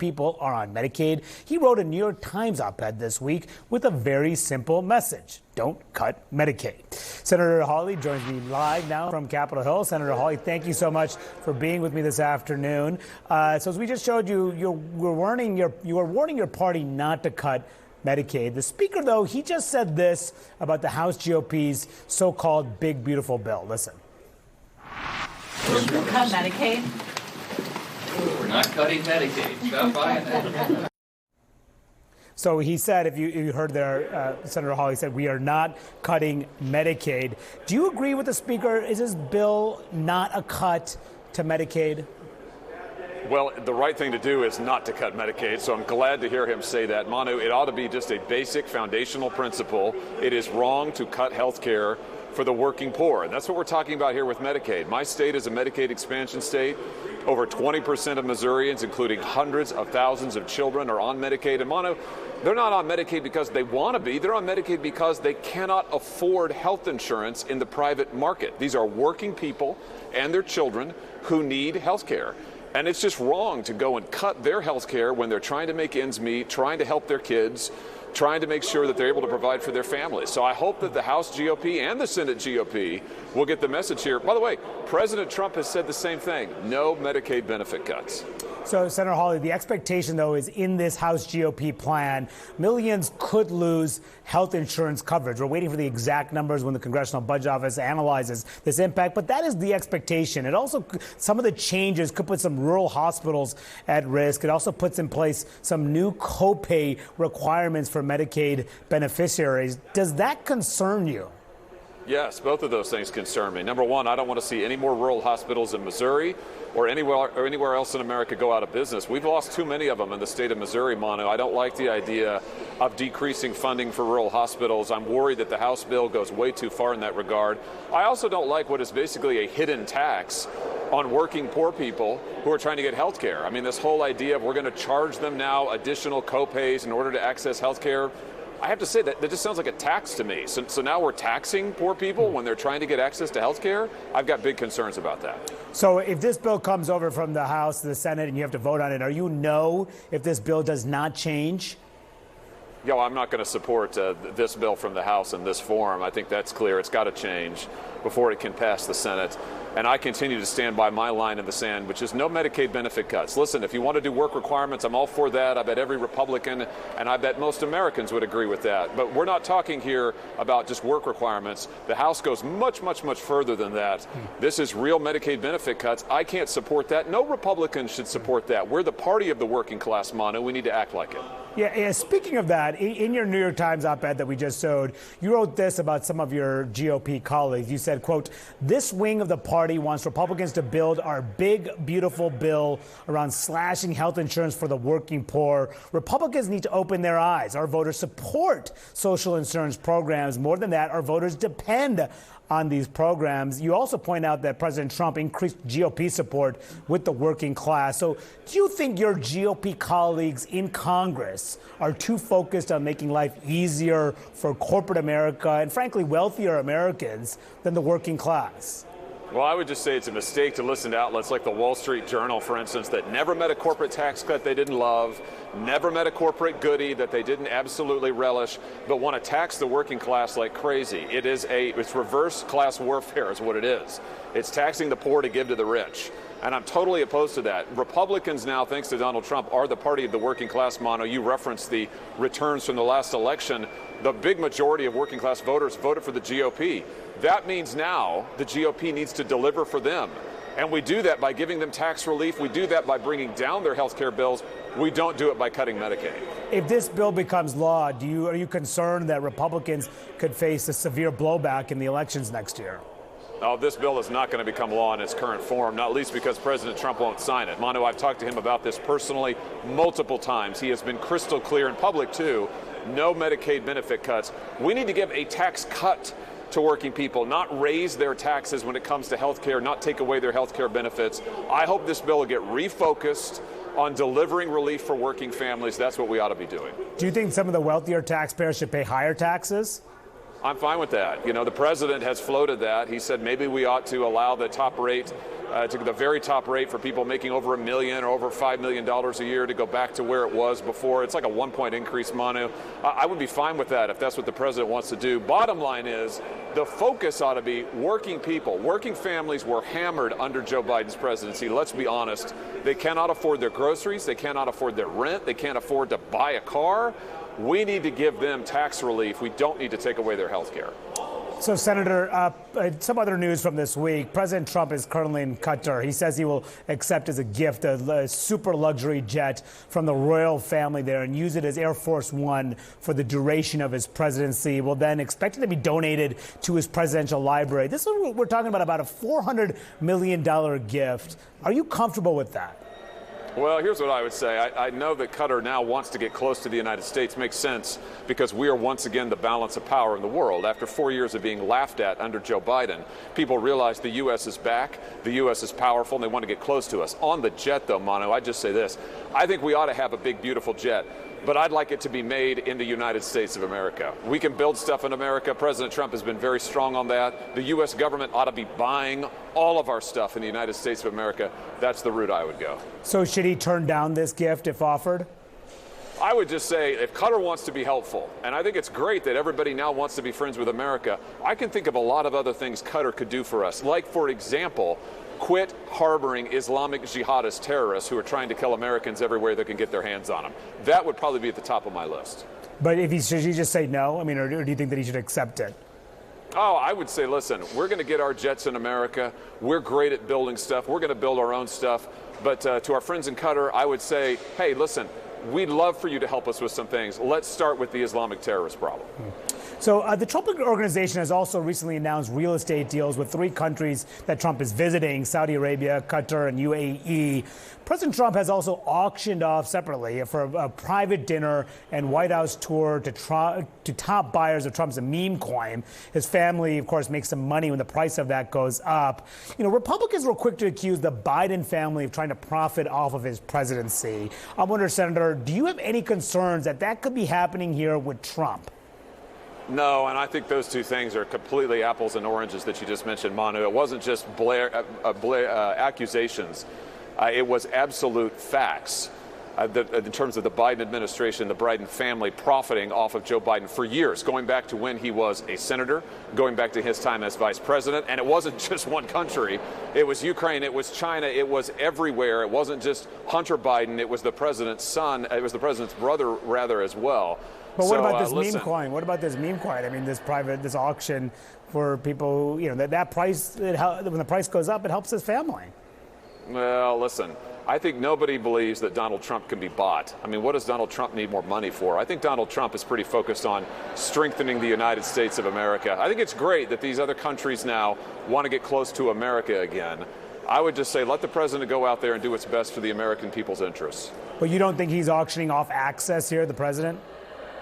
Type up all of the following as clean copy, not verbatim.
people are on Medicaid. He wrote a New York Times op-ed this week with a very simple message. Don't cut Medicaid. Senator Hawley joins me live now from Capitol Hill. Senator Hawley, thank you so much for being with me this afternoon. So as we just showed you, you were warning your party not to cut Medicaid. The speaker, though, he just said this about the House GOP's so-called big, beautiful bill. Listen. Will you cut Medicaid? We're not cutting Medicaid. Stop buying that. So he said, if you heard there, Senator Hawley said, we are not cutting Medicaid. Do you agree with the speaker? Is this bill not a cut to Medicaid? Well, the right thing to do is not to cut Medicaid, so I'm glad to hear him say that. Manu, it ought to be just a basic foundational principle. It is wrong to cut health care for the working poor, and that's what we're talking about here with Medicaid. My state is a Medicaid expansion state. Over 20% of Missourians, including hundreds of thousands of children, are on Medicaid. And Manu, they're not on Medicaid because they want to be. They're on Medicaid because they cannot afford health insurance in the private market. These are working people and their children who need health care. And it's just wrong to go and cut their health care when they're trying to make ends meet, trying to help their kids, trying to make sure that they're able to provide for their families. So I hope that the House GOP and the Senate GOP will get the message here. By the way, President Trump has said the same thing. No Medicaid benefit cuts. So, Senator Hawley, the expectation, though, is in this House GOP plan, millions could lose health insurance coverage. We're waiting for the exact numbers when the Congressional Budget Office analyzes this impact, but that is the expectation. It also, some of the changes could put some rural hospitals at risk. It also puts in place some new copay requirements for Medicaid beneficiaries. Does that concern you? Yes, both of those things concern me. Number one, I don't want to see any more rural hospitals in Missouri or anywhere else in America go out of business. We've lost too many of them in the state of Missouri, Manu. I don't like the idea of decreasing funding for rural hospitals. I'm worried that the House bill goes way too far in that regard. I also don't like what is basically a hidden tax on working poor people who are trying to get health care. I mean, this whole idea of we're going to charge them now additional copays in order to access health care. I have to say that just sounds like a tax to me. So now we're taxing poor people when they're trying to get access to health care? I've got big concerns about that. So if this bill comes over from the House to the Senate and you have to vote on it, are you no if this bill does not change? Yo, I'm not going to support this bill from the House in this form. I think that's clear. It's got to change before it can pass the Senate. And I continue to stand by my line in the sand, which is no Medicaid benefit cuts. Listen, if you want to do work requirements, I'm all for that. I bet every Republican and I bet most Americans would agree with that. But we're not talking here about just work requirements. The House goes much, much, much further than that. This is real Medicaid benefit cuts. I can't support that. No Republican should support that. We're the party of the working class, Manu. We need to act like it. Yeah, speaking of that, in your New York Times op-ed that we just showed, you wrote this about some of your GOP colleagues. You said, quote, this wing of the party wants Republicans to build our big, beautiful bill around slashing health insurance for the working poor. Republicans need to open their eyes. Our voters support social insurance programs. More than that, our voters depend on these programs. You also point out that President Trump increased GOP support with the working class. So do you think your GOP colleagues in Congress are too focused on making life easier for corporate America and, frankly, wealthier Americans than the working class? Well, I would just say it's a mistake to listen to outlets like the Wall Street Journal, for instance, that never met a corporate tax cut they didn't love, never met a corporate goodie that they didn't absolutely relish, but want to tax the working class like crazy. It's reverse class warfare is what it is. It's taxing the poor to give to the rich. And I'm totally opposed to that. Republicans now, thanks to Donald Trump, are the party of the working class, Manu. You referenced the returns from the last election. The big majority of working class voters voted for the GOP. That means now the GOP needs to deliver for them. And we do that by giving them tax relief. We do that by bringing down their health care bills. We don't do it by cutting Medicaid. If this bill becomes law, are you concerned that Republicans could face a severe blowback in the elections next year? Oh, this bill is not going to become law in its current form, not least because President Trump won't sign it. Manu, I've talked to him about this personally multiple times. He has been crystal clear in public, too. No Medicaid benefit cuts. We need to give a tax cut to working people, not raise their taxes when it comes to health care, not take away their health care benefits. I hope this bill will get refocused on delivering relief for working families. That's what we ought to be doing. Do you think some of the wealthier taxpayers should pay higher taxes? I'm fine with that. You know, the president has floated that. He said maybe we ought to allow the top rate to the very top rate for people making over $1 million or over $5 million a year to go back to where it was before. It's like a 1-point increase, Manu. I would be fine with that if that's what the president wants to do. Bottom line is the focus ought to be working people. Working families were hammered under Joe Biden's presidency. Let's be honest. They cannot afford their groceries. They cannot afford their rent. They can't afford to buy a car. We need to give them tax relief. We don't need to take away their health care. So, Senator, some other news from this week. President Trump is currently in Qatar. He says he will accept as a gift a super luxury jet from the royal family there and use it as Air Force One for the duration of his presidency. Will then expect it to be donated to his presidential library. This is we're talking about a $400 million gift. Are you comfortable with that? Well, here's what I would say. I know that Qatar now wants to get close to the United States. Makes sense because we are once again the balance of power in the world. After 4 years of being laughed at under Joe Biden, people realize the U.S. is back, the U.S. is powerful, and they want to get close to us. On the jet, though, Manu, I just say this. I think we ought to have a big, beautiful jet. But I'd like it to be made in the United States of America. We can build stuff in America. President Trump has been very strong on that. The U.S. government ought to be buying all of our stuff in the United States of America. That's the route I would go. So should he turn down this gift if offered? I would just say if Qatar wants to be helpful, and I think it's great that everybody now wants to be friends with America, I can think of a lot of other things Qatar could do for us. Like, for example, quit harboring Islamic jihadist terrorists who are trying to kill Americans everywhere they can get their hands on them. That would probably be at the top of my list. But should he just say no? I mean, or do you think that he should accept it? Oh, I would say, listen, we're going to get our jets in America. We're great at building stuff. We're going to build our own stuff. But to our friends in Qatar, I would say, hey, listen, we'd love for you to help us with some things. Let's start with the Islamic terrorist problem. So the Trump Organization has also recently announced real estate deals with 3 countries that Trump is visiting: Saudi Arabia, Qatar, and UAE. President Trump has also auctioned off separately for a private dinner and White House tour to top buyers of Trump's meme coin. His family, of course, makes some money when the price of that goes up. You know, Republicans were quick to accuse the Biden family of trying to profit off of his presidency. I wonder, Senator, do you have any concerns that that could be happening here with Trump? No, and I think those two things are completely apples and oranges that you just mentioned, Manu. It wasn't just accusations. It was absolute facts in terms of the Biden administration, the Biden family profiting off of Joe Biden for years, going back to when he was a senator, going back to his time as vice president. And it wasn't just one country. It was Ukraine. It was China. It was everywhere. It wasn't just Hunter Biden. It was the president's son. It was the president's brother, rather, as well. But what about this meme coin? What about this meme coin? I mean, this auction for people, you know, that price, when the price goes up, it helps his family. Well, listen, I think nobody believes that Donald Trump can be bought. I mean, what does Donald Trump need more money for? I think Donald Trump is pretty focused on strengthening the United States of America. I think it's great that these other countries now want to get close to America again. I would just say let the president go out there and do what's best for the American people's interests. But you don't think he's auctioning off access here, the president?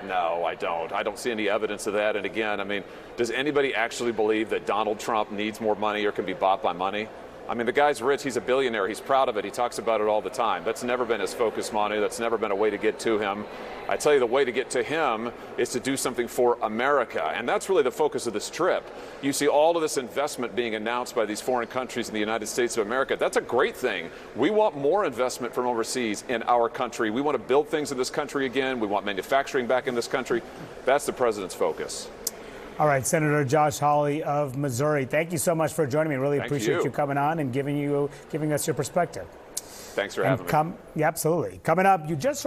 No, I don't. I don't see any evidence of that. And again, I mean, does anybody actually believe that Donald Trump needs more money or can be bought by money? I mean, the guy's rich. He's a billionaire. He's proud of it. He talks about it all the time. That's never been his focus, Manu. That's never been a way to get to him. I tell you, the way to get to him is to do something for America. And that's really the focus of this trip. You see all of this investment being announced by these foreign countries in the United States of America. That's a great thing. We want more investment from overseas in our country. We want to build things in this country again. We want manufacturing back in this country. That's the president's focus. All right, Senator Josh Hawley of Missouri, thank you so much for joining me. Really appreciate you coming on and giving us your perspective. Thanks for having me. Yeah, absolutely. Coming up, you just